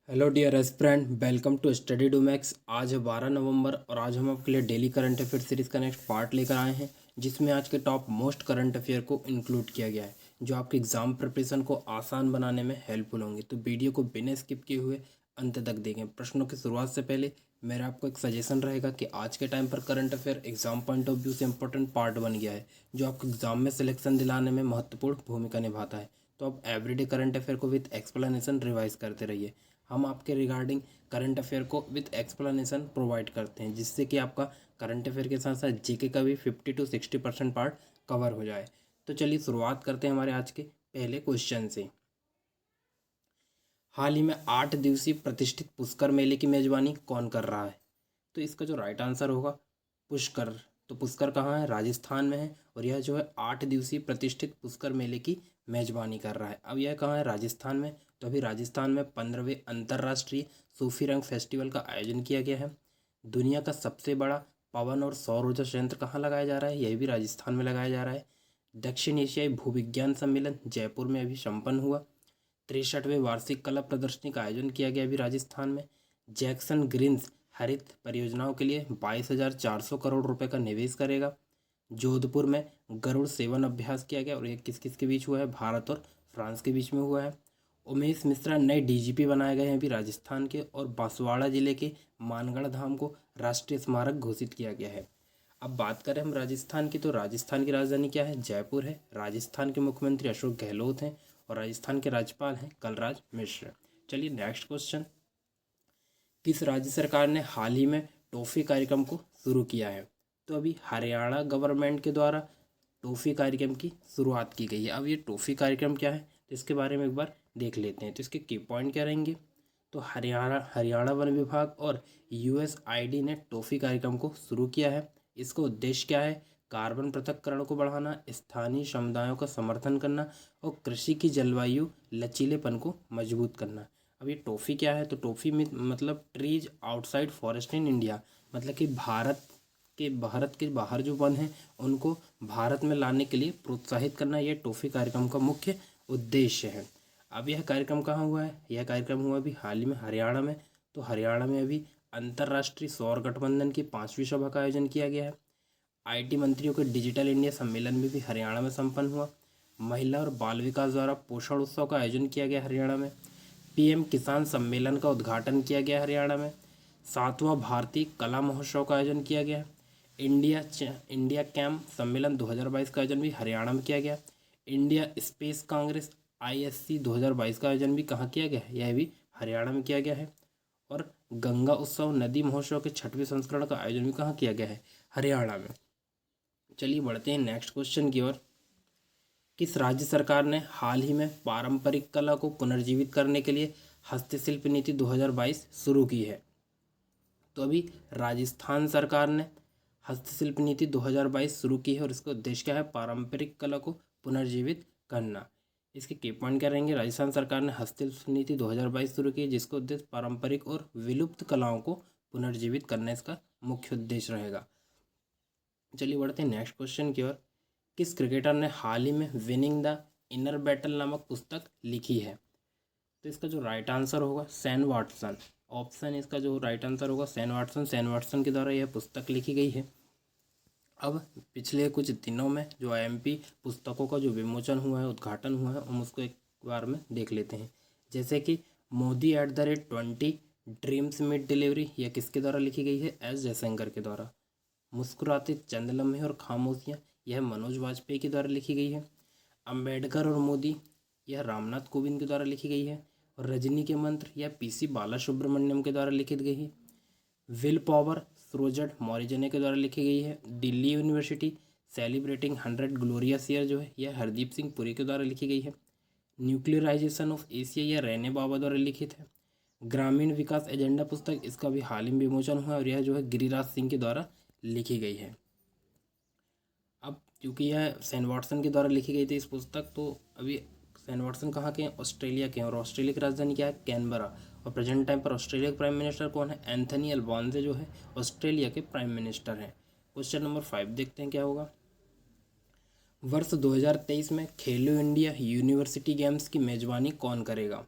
Hello dear aspirant, welcome to study do max. आज है 12 नवंबर और आज हम आपके लिए डेली करंट अफेयर सीरीज़ का नेक्स्ट पार्ट लेकर आए हैं, जिसमें आज के टॉप मोस्ट करंट अफेयर को इंक्लूड किया गया है जो आपके एग्जाम प्रिपरेशन को आसान बनाने में हेल्पफुल होंगे। तो वीडियो को बिना स्किप किए हुए अंत तक देखें। प्रश्नों की शुरुआत से पहले मेरा आपको एक सजेशन रहेगा कि आज के टाइम पर current affair exam point of view से इंपॉर्टेंट पार्ट बन गया है, जो आपको एग्जाम में सिलेक्शन दिलाने में महत्वपूर्ण भूमिका निभाता है। तो आप एवरीडे करंट अफेयर को विद एक्सप्लेनेशन रिवाइज करते रहिए। हम आपके रिगार्डिंग करंट अफेयर को विद एक्सप्लेनेशन प्रोवाइड करते हैं, जिससे कि आपका करंट अफेयर के साथ साथ जीके का भी 50 to 60% पार्ट कवर हो जाए। तो चलिए शुरुआत करते हैं हमारे आज के पहले क्वेश्चन से। हाल ही में 8 दिवसीय प्रतिष्ठित पुष्कर मेले की मेजबानी कौन कर रहा है? तो इसका जो राइट आंसर होगा पुष्कर। तो पुष्कर कहाँ है? राजस्थान में है। और यह जो है 8 दिवसीय प्रतिष्ठित पुष्कर मेले की मेजबानी कर रहा है। अब यह कहाँ है? राजस्थान में। तो अभी राजस्थान में 15वें अंतर्राष्ट्रीय सूफी रंग फेस्टिवल का आयोजन किया गया है। दुनिया का सबसे बड़ा पवन और सौर ऊर्जा संयंत्र कहाँ लगाया जा रहा है? यह भी राजस्थान में लगाया जा रहा है। दक्षिण एशियाई भूविज्ञान सम्मेलन जयपुर में अभी संपन्न हुआ। 63वें वार्षिक कला प्रदर्शनी का आयोजन किया गया अभी राजस्थान में। जैक्सन ग्रीन्स हरित परियोजनाओं के लिए 22,400 करोड़ रुपए का निवेश करेगा। जोधपुर में गरुड़ सेवन अभ्यास किया गया और ये किस किस के बीच हुआ है? भारत और फ्रांस के बीच में हुआ है। उमेश मिश्रा नए डीजीपी बनाए गए हैं अभी राजस्थान के। और बांसवाड़ा जिले के मानगढ़ धाम को राष्ट्रीय स्मारक घोषित किया गया है। अब बात करें हम राजस्थान की, तो राजस्थान की राजधानी क्या है? जयपुर है। राजस्थान के मुख्यमंत्री अशोक गहलोत हैं और राजस्थान के राज्यपाल हैं कलराज मिश्र। चलिए नेक्स्ट क्वेश्चन। किस राज्य सरकार ने हाल ही में टॉफी कार्यक्रम को शुरू किया है? तो अभी हरियाणा गवर्नमेंट के द्वारा टॉफी कार्यक्रम की शुरुआत की गई है। अब ये टॉफी कार्यक्रम क्या है, तो इसके बारे में एक बार देख लेते हैं। तो इसके की पॉइंट क्या रहेंगे? तो हरियाणा वन विभाग और यूएसआईडी ने टॉफी कार्यक्रम को शुरू किया है। इसका उद्देश्य क्या है? कार्बन पृथक्करण को बढ़ाना, स्थानीय समुदायों का समर्थन करना और कृषि की जलवायु लचीलेपन को मजबूत करना। अब ये टॉफी क्या है? तो टॉफी में मतलब trees outside forest in India, मतलब कि भारत के बाहर जो वन हैं उनको भारत में लाने के लिए प्रोत्साहित करना, यह टॉफी कार्यक्रम का मुख्य उद्देश्य है। अब यह कार्यक्रम कहाँ हुआ है? यह कार्यक्रम हुआ अभी हाल ही में हरियाणा में। तो हरियाणा में अभी अंतर्राष्ट्रीय सौर गठबंधन की 5वीं सभा का आयोजन किया गया है। आईटी मंत्रियों के डिजिटल इंडिया सम्मेलन में भी हरियाणा में संपन्न हुआ। महिला और बाल विकास द्वारा पोषण उत्सव का आयोजन किया गया हरियाणा में। पीएम किसान सम्मेलन का उद्घाटन किया गया हरियाणा में। 7वां भारतीय कला महोत्सव का आयोजन किया गया। इंडिया कैम्प सम्मेलन 2022 का आयोजन भी हरियाणा में किया गया। इंडिया स्पेस कांग्रेस आईएससी 2022 का आयोजन भी कहाँ किया गया है? यह भी हरियाणा में किया गया है। और गंगा उत्सव नदी महोत्सव के 6वें संस्करण का आयोजन भी कहाँ किया गया है? हरियाणा में। चलिए बढ़ते हैं नेक्स्ट क्वेश्चन की ओर। किस राज्य सरकार ने हाल ही में पारंपरिक कला को पुनर्जीवित करने के लिए हस्तशिल्प नीति 2022 शुरू की है? तो अभी राजस्थान सरकार ने हस्तशिल्प नीति 2022 शुरू की है और इसका उद्देश्य क्या है? पारंपरिक कला को पुनर्जीवित करना। इसके की पॉइंट क्या रहेंगे? राजस्थान सरकार ने हस्तशिल्प नीति 2022 शुरू की है, जिसका उद्देश्य पारंपरिक और विलुप्त कलाओं को पुनर्जीवित करना इसका मुख्य उद्देश्य रहेगा। चलिए बढ़ते हैं नेक्स्ट क्वेश्चन की ओर। किस क्रिकेटर ने हाल ही में विनिंग द इनर बैटल नामक पुस्तक लिखी है? तो इसका जो राइट आंसर होगा सैन वाटसन। ऑप्शन इसका जो राइट आंसर होगा सैन वाटसन। सैन वाटसन के द्वारा यह पुस्तक लिखी गई है। अब पिछले कुछ दिनों में जो आईएमपी पुस्तकों का जो विमोचन हुआ है, उद्घाटन हुआ है, हम उसको एक बार में देख लेते हैं। जैसे कि मोदी @20 ड्रीम्स मिड डिलीवरी, यह किसके द्वारा लिखी गई है? एस जयशंकर के द्वारा। मुस्कुराते चंद लम्हे और खामोशियाँ, यह मनोज वाजपेयी के द्वारा लिखी गई है। अंबेडकर और मोदी, यह रामनाथ कोविंद के द्वारा लिखी गई है। और रजनी के मंत्र, यह पीसी बाला सुब्रमण्यम के द्वारा लिखित गई है। विल पावर सरोजड मॉरिजने के द्वारा लिखी गई है। Delhi university celebrating 100 glorious year जो है, यह हरदीप सिंह पुरी के द्वारा लिखी गई है। न्यूक्लियराइजेशन ऑफ एशिया, यह रैने बाबा द्वारा लिखित है। ग्रामीण विकास एजेंडा पुस्तक, इसका भी हाल ही में विमोचन हुआ है और यह जो है गिरिराज सिंह के द्वारा लिखी गई है। अब क्योंकि यह सैन वाटसन के द्वारा लिखी गई थी इस पुस्तक, तो अभी सैन वाटसन कहाँ के हैं? ऑस्ट्रेलिया के हैं। और ऑस्ट्रेलिया की राजधानी क्या है? कैनबरा। और प्रेजेंट टाइम पर ऑस्ट्रेलिया के प्राइम मिनिस्टर कौन है? एंथनी अल्बानीज़ जो है ऑस्ट्रेलिया के प्राइम मिनिस्टर हैं। क्वेश्चन नंबर 5 देखते हैं क्या होगा। वर्ष 2023 में खेलो इंडिया यूनिवर्सिटी गेम्स की मेजबानी कौन करेगा?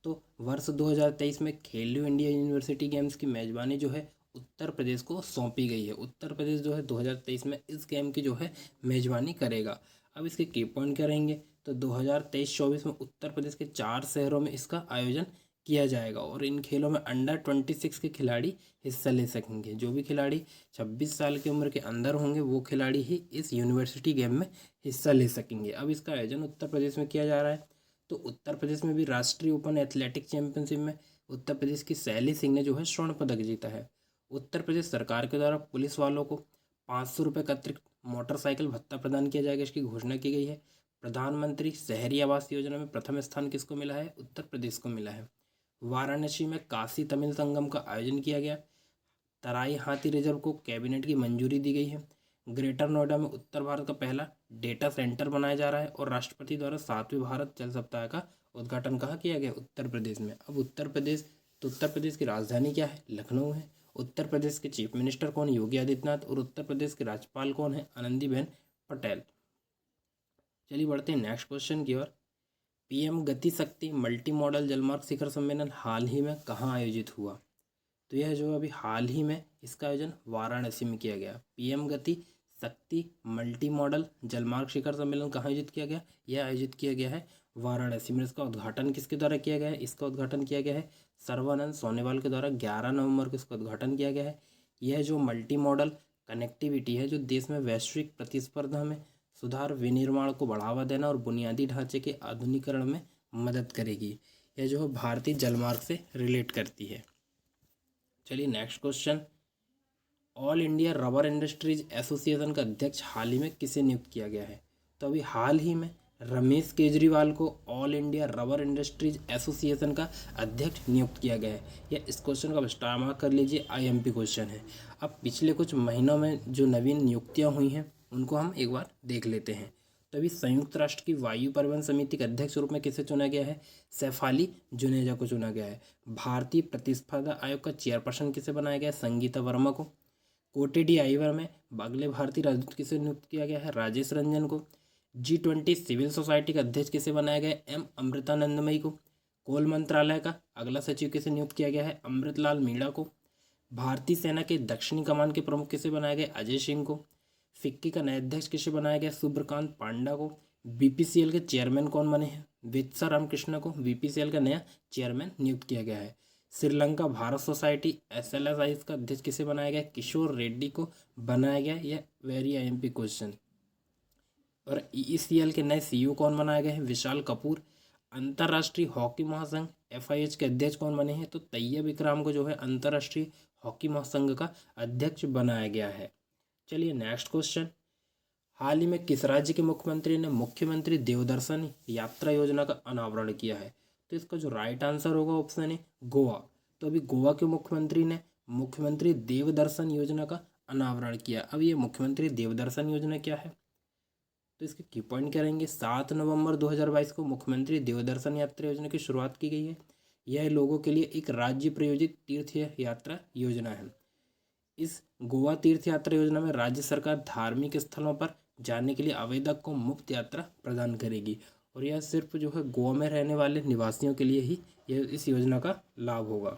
तो वर्ष 2023 में खेलो इंडिया यूनिवर्सिटी गेम्स की मेजबानी जो है उत्तर प्रदेश को सौंपी गई है। उत्तर प्रदेश जो है 2023 में इस गेम की जो है मेजबानी करेगा। अब इसके की पॉइंट क्या रहेंगे, तो 2023-24 में उत्तर प्रदेश के 4 शहरों में इसका आयोजन किया जाएगा और इन खेलों में अंडर 26 के खिलाड़ी हिस्सा ले सकेंगे। जो भी खिलाड़ी 26 साल की उम्र के अंदर होंगे वो खिलाड़ी ही इस यूनिवर्सिटी गेम में हिस्सा ले सकेंगे। अब इसका आयोजन उत्तर प्रदेश में किया जा रहा है। तो उत्तर प्रदेश में भी राष्ट्रीय ओपन एथलेटिक चैंपियनशिप में उत्तर प्रदेश की सैली सिंह ने जो है स्वर्ण पदक जीता है। उत्तर प्रदेश सरकार के द्वारा पुलिस वालों को 500 रुपये का अतिरिक्त मोटरसाइकिल भत्ता प्रदान किया जाएगा, इसकी घोषणा की गई है। प्रधानमंत्री शहरी आवास योजना में प्रथम स्थान किसको मिला है, उत्तर प्रदेश को मिला है। वाराणसी में काशी तमिल संगम का आयोजन किया गया। तराई हाथी रिजर्व को कैबिनेट की मंजूरी दी गई है। ग्रेटर नोएडा में उत्तर भारत का पहला डेटा सेंटर बनाया जा रहा है और राष्ट्रपति द्वारा 7वें भारत जल सप्ताह का उद्घाटन कहाँ किया गया, उत्तर प्रदेश में। अब उत्तर प्रदेश की राजधानी क्या है, लखनऊ है। उत्तर प्रदेश के चीफ मिनिस्टर कौन, योगी आदित्यनाथ। और उत्तर प्रदेश के राज्यपाल कौन है, आनंदीबेन पटेल। चलिए बढ़ते हैं नेक्स्ट क्वेश्चन की ओर। पीएम गति शक्ति मल्टी मॉडल जलमार्ग शिखर सम्मेलन हाल ही में कहाँ आयोजित हुआ, तो यह जो अभी हाल ही में इसका आयोजन वाराणसी में किया गया। पीएम गति शक्ति मल्टी मॉडल जलमार्ग शिखर सम्मेलन कहाँ आयोजित किया गया, यह आयोजित किया गया है वाराणसी में। इसका उद्घाटन किसके द्वारा किया गया है, इसका उद्घाटन किया गया है सर्बानंद सोनोवाल के द्वारा। 11 नवंबर को इसका उद्घाटन किया गया है। यह जो मल्टी मॉडल कनेक्टिविटी है जो देश में वैश्विक प्रतिस्पर्धा में सुधार, विनिर्माण को बढ़ावा देना और बुनियादी ढांचे के आधुनिकीकरण में मदद करेगी। यह जो है भारतीय जलमार्ग से रिलेट करती है। चलिए next question. All India rubber industries association का अध्यक्ष हाल ही में किसे नियुक्त किया गया है, तो अभी हाल ही में रमेश केजरीवाल को all India rubber industries association का अध्यक्ष नियुक्त किया गया है। या इस क्वेश्चन का विस्तार में कर लीजिए, आईएमपी क्वेश्चन है। अब पिछले कुछ महीनों में जो नवीन नियुक्तियां हुई हैं उनको हम एक बार देख लेते हैं। तो अभी संयुक्त राष्ट्र की वायु परिवहन समिति के अध्यक्ष रूप में किसे चुना गया है, सैफाली जुनेजा को चुना गया है। भारतीय प्रतिस्पर्धा आयोग का चेयरपर्सन किसे बनाया गया है, संगीता वर्मा को। कोटेडी आईवर में अगले भारतीय राजदूत किसे नियुक्त किया गया है, राजेश रंजन को। G20 सिविल सोसाइटी का अध्यक्ष किसे बनाया गया है, एम अमृतानंदमयी को। कोल मंत्रालय का अगला सचिव किसे नियुक्त किया गया है, अमृतलाल मीणा को। भारतीय सेना के दक्षिणी कमान के प्रमुख किसे बनाया गया, अजय सिंह को। फिक्की का नया अध्यक्ष किसे बनाया गया, सुब्रकांत पांडा को। बीपीसीएल के चेयरमैन कौन बने हैं, वित्सा रामकृष्ण को बीपीसीएल का नया चेयरमैन नियुक्त किया गया है। श्रीलंका भारत सोसाइटी SLSI का अध्यक्ष किसे बनाया गया, किशोर रेड्डी को बनाया गया। यह वेरी आईएमपी क्वेश्चन। और ECL के नए CEO कौन बनाए गए हैं, विशाल कपूर। अंतर्राष्ट्रीय हॉकी महासंघ FIH के अध्यक्ष कौन बने हैं, तो तैयब इकराम को जो है अंतर्राष्ट्रीय हॉकी महासंघ का अध्यक्ष बनाया गया है। चलिए नेक्स्ट क्वेश्चन। हाल ही में किस राज्य के मुख्यमंत्री ने मुख्यमंत्री देवदर्शन यात्रा योजना का अनावरण किया है, तो इसका जो राइट आंसर होगा ऑप्शन है गोवा। तो अभी गोवा के मुख्यमंत्री ने मुख्यमंत्री देवदर्शन योजना का अनावरण किया। अब ये मुख्यमंत्री देवदर्शन योजना क्या है, तो इसके की पॉइंट क्या रहेंगे। 7 नवंबर 2022 को मुख्यमंत्री देवदर्शन यात्रा योजना की शुरुआत की गई है। यह लोगों के लिए एक राज्य प्रायोजित तीर्थ यात्रा योजना है। इस गोवा तीर्थ यात्रा योजना में राज्य सरकार धार्मिक स्थलों पर जाने के लिए आवेदक को मुफ्त यात्रा प्रदान करेगी और यह सिर्फ जो है गोवा में रहने वाले निवासियों के लिए ही यह इस योजना का लाभ होगा।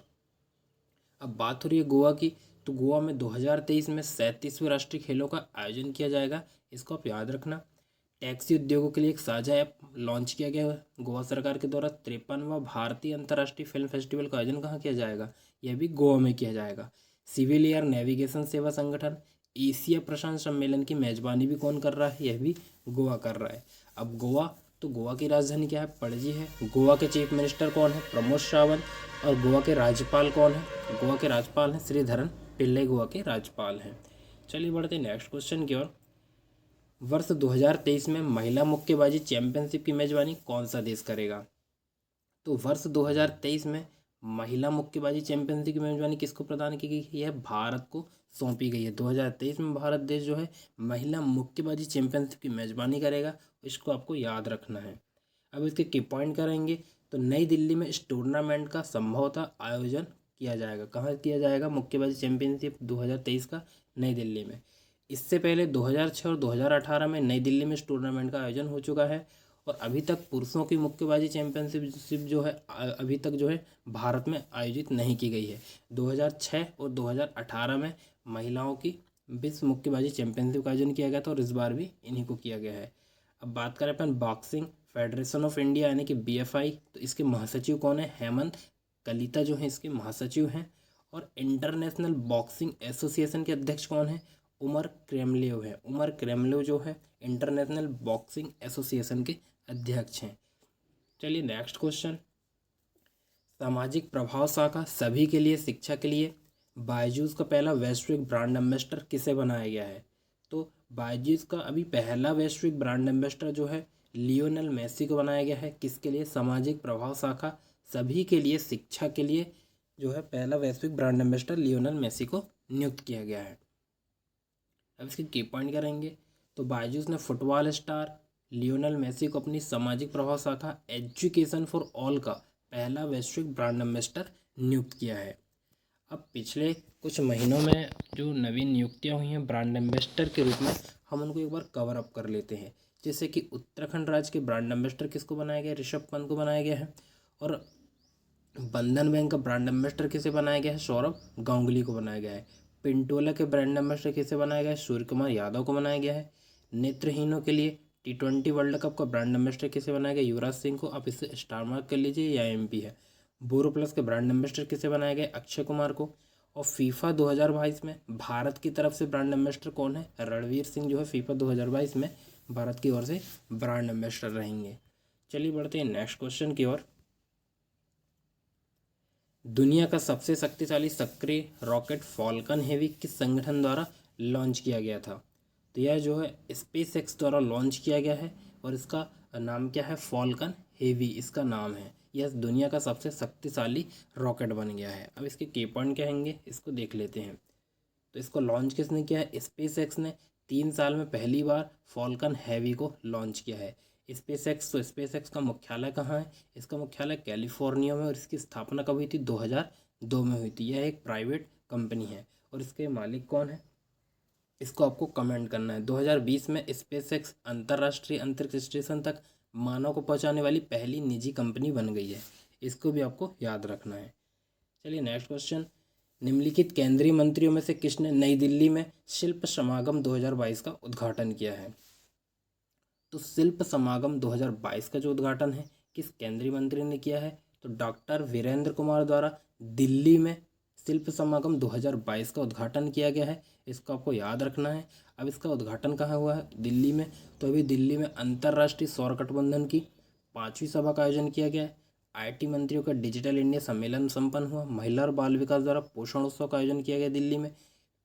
अब बात हो रही है गोवा की, तो गोवा में 2023 में 37वें राष्ट्रीय खेलों का आयोजन किया जाएगा, इसको आप याद रखना। टैक्सी उद्योगों के लिए एक साझा ऐप लॉन्च किया गया है गोवा सरकार के द्वारा। 53वां भारतीय अंतर्राष्ट्रीय फिल्म फेस्टिवल का आयोजन कहाँ किया जाएगा, यह भी गोवा में किया जाएगा। सिविल एयर नेविगेशन सेवा संगठन एशिया प्रशांत सम्मेलन की मेजबानी भी कौन कर रहा है, यह भी गोवा कर रहा है। अब गोवा, तो गोवा की राजधानी क्या है, पणजी है। गोवा के चीफ मिनिस्टर कौन है, प्रमोद सावंत। और गोवा के राज्यपाल कौन है, गोवा के राज्यपाल हैं श्रीधरन पिल्लई, गोवा के राज्यपाल हैं। चलिए बढ़ते नेक्स्ट क्वेश्चन की ओर। वर्ष 2023 में महिला मुक्केबाजी चैंपियनशिप की मेजबानी कौन सा देश करेगा, तो वर्ष 2023 में महिला मुक्केबाजी चैंपियनशिप की मेजबानी किसको प्रदान की गई, यह भारत को सौंपी गई है। 2023 में भारत देश जो है महिला मुक्केबाजी चैंपियनशिप की मेजबानी करेगा, इसको आपको याद रखना है। अब इसके की पॉइंट करेंगे, तो नई दिल्ली में इस टूर्नामेंट का संभवतः आयोजन किया जाएगा। कहाँ किया जाएगा, मुक्केबाजी चैंपियनशिप 2023 का नई दिल्ली में। इससे पहले 2006 और 2018 में नई दिल्ली में इस टूर्नामेंट का आयोजन हो चुका है और अभी तक पुरुषों की मुक्केबाजी चैंपियनशिप जो है अभी तक जो है भारत में आयोजित नहीं की गई है। 2006 और 2018 में महिलाओं की विश्व मुक्केबाजी चैंपियनशिप का आयोजन किया गया था और इस बार भी इन्हीं को किया गया है। अब बात करें अपन बॉक्सिंग फेडरेशन ऑफ इंडिया यानी कि BFI, तो इसके महासचिव कौन है? हेमंत कलिता जो है इसके महासचिव हैं। और इंटरनेशनल बॉक्सिंग एसोसिएशन के अध्यक्ष कौन है? उमर क्रेमलेव है। उमर क्रेमलेव जो है इंटरनेशनल बॉक्सिंग एसोसिएशन के अध्यक्ष हैं। चलिए नेक्स्ट क्वेश्चन, सामाजिक प्रभाव शाखा सभी के लिए शिक्षा के लिए बायजूस का पहला वैश्विक ब्रांड एम्बेसडर किसे बनाया गया है? तो बायजूस का अभी पहला वैश्विक ब्रांड एम्बेसडर जो है लियोनेल मेसी को बनाया गया है। किसके लिए? सामाजिक प्रभाव शाखा सभी के लिए शिक्षा के लिए जो है पहला वैश्विक ब्रांड एम्बेसडर लियोनेल मेसी को नियुक्त किया गया है। अब इसके की पॉइंट क्या रहेंगे? तो बायजूस ने फुटबॉल स्टार लियोनेल मेसी को अपनी सामाजिक प्रभाव शाखा एजुकेशन फॉर ऑल का पहला वैश्विक ब्रांड एम्बेसडर नियुक्त किया है। अब पिछले कुछ महीनों में जो नवीन नियुक्तियां हुई हैं ब्रांड एम्बेसडर के रूप में, हम उनको एक बार कवर अप कर लेते हैं। जैसे कि उत्तराखंड राज्य के ब्रांड एम्बेसडर किसको बनाया गया है? ऋषभ पंत को बनाया गया है। और बंधन बैंक का ब्रांड एम्बेसडर किसे बनाया गया है? सौरभ गांगुली को बनाया गया है। पिंटोला के ब्रांड एम्बेसडर किसे बनाया गया है? सूर्य कुमार यादव को बनाया गया है। नेत्रहीनों के लिए T20 वर्ल्ड कप का ब्रांड एम्बेसडर किसे बनाया गया? युवराज सिंह को। आप इसे स्टार मार्क कर लीजिए, या MP है। बोरोप्लस के ब्रांड एम्बेसडर किसे बनाया गया? अक्षय कुमार को। और फीफा 2022 में भारत की तरफ से ब्रांड एम्बेसडर कौन है? रणवीर सिंह जो है फीफा 2022 में भारत की ओर से ब्रांड एम्बेसडर रहेंगे। चलिए बढ़ते हैं नेक्स्ट क्वेश्चन की ओर। दुनिया का सबसे शक्तिशाली सक्रिय रॉकेट फॉल्कन हेवी किस संगठन द्वारा लॉन्च किया गया था? तो यह जो है SpaceX द्वारा लॉन्च किया गया है और इसका नाम क्या है? फॉल्कन हेवी इसका नाम है। यह दुनिया का सबसे शक्तिशाली रॉकेट बन गया है। अब इसके की पॉइंट क्या होंगे इसको देख लेते हैं। तो इसको लॉन्च किसने किया है? SpaceX ने 3 साल में पहली बार फॉल्कन हैवी को लॉन्च किया है। SpaceX का मुख्यालय कहाँ है? इसका मुख्यालय कैलिफोर्निया में और इसकी स्थापना कब हुई थी? 2002 में हुई थी। यह एक प्राइवेट कंपनी है और इसके मालिक कौन है इसको आपको कमेंट करना है। 2020 में SpaceX अंतर्राष्ट्रीय अंतरिक्ष स्टेशन तक मानव को पहुंचाने वाली पहली निजी कंपनी बन गई है। इसको भी आपको याद रखना है। चलिए नेक्स्ट क्वेश्चन, निम्नलिखित केंद्रीय मंत्रियों में से किसने नई दिल्ली में शिल्प समागम 2022 का उद्घाटन किया है? तो शिल्प समागम 2022 का जो उद्घाटन है किस केंद्रीय मंत्री ने किया है? तो डॉक्टर वीरेंद्र कुमार द्वारा दिल्ली में शिल्प समागम 2022 का उद्घाटन किया गया है। इसको आपको याद रखना है। अब इसका उद्घाटन कहाँ हुआ है? दिल्ली में। तो अभी दिल्ली में अंतर्राष्ट्रीय सौर गठबंधन की 5वीं सभा का आयोजन किया गया है। IT मंत्रियों का डिजिटल इंडिया सम्मेलन संपन्न हुआ। महिला और बाल विकास द्वारा पोषण उत्सव का आयोजन किया गया दिल्ली में।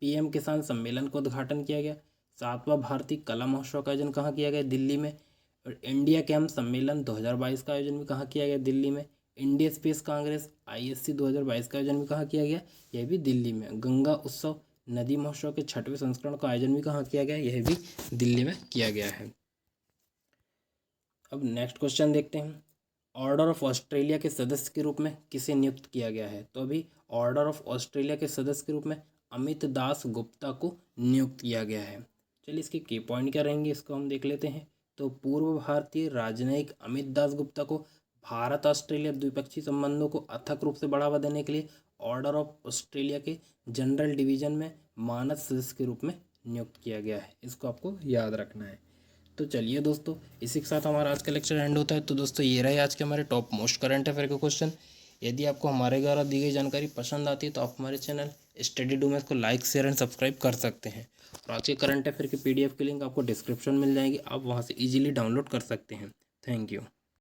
PM किसान सम्मेलन का उद्घाटन किया गया। 7वां भारतीय कला महोत्सव का आयोजन कहाँ किया गया? दिल्ली में। और इंडिया कैंप सम्मेलन 2022 का आयोजन भी कहाँ किया गया? दिल्ली में। इंडिया स्पेस कांग्रेस ISC 2022 का आयोजन भी कहाँ किया गया? यह भी दिल्ली में। गंगा उत्सव नदी महोत्सव के 6वें संस्करण का आयोजन भी कहाँ किया गया? यह भी दिल्ली में किया गया है। अब नेक्स्ट क्वेश्चन देखते हैं। ऑर्डर ऑफ ऑस्ट्रेलिया के सदस्य के रूप में किसे नियुक्त किया गया है? तो अभी ऑर्डर ऑफ ऑस्ट्रेलिया के सदस्य के रूप में अमित दास गुप्ता को नियुक्त किया गया है। चलिए इसके की पॉइंट क्या रहेंगे इसको हम देख लेते हैं। तो पूर्व भारतीय राजनयिक अमित दास गुप्ता को भारत ऑस्ट्रेलिया द्विपक्षीय संबंधों को अथक रूप से बढ़ावा देने के लिए ऑर्डर ऑफ ऑस्ट्रेलिया के जनरल डिवीजन में मानद सदस्य के रूप में नियुक्त किया गया है। इसको आपको याद रखना है। तो चलिए दोस्तों, इसी के साथ हमारा आज का लेक्चर एंड होता है। तो दोस्तों ये रहे आज के हमारे टॉप मोस्ट करंट अफेयर के क्वेश्चन। यदि आपको हमारे द्वारा दी गई जानकारी पसंद आती है तो आप हमारे चैनल स्टडी डू मैथ को लाइक शेयर एंड सब्सक्राइब कर सकते हैं। और आज के करंट अफेयर की PDF की लिंक आपको डिस्क्रिप्शन मिल जाएगी, आप वहाँ से ईजिली डाउनलोड कर सकते हैं। Thank you.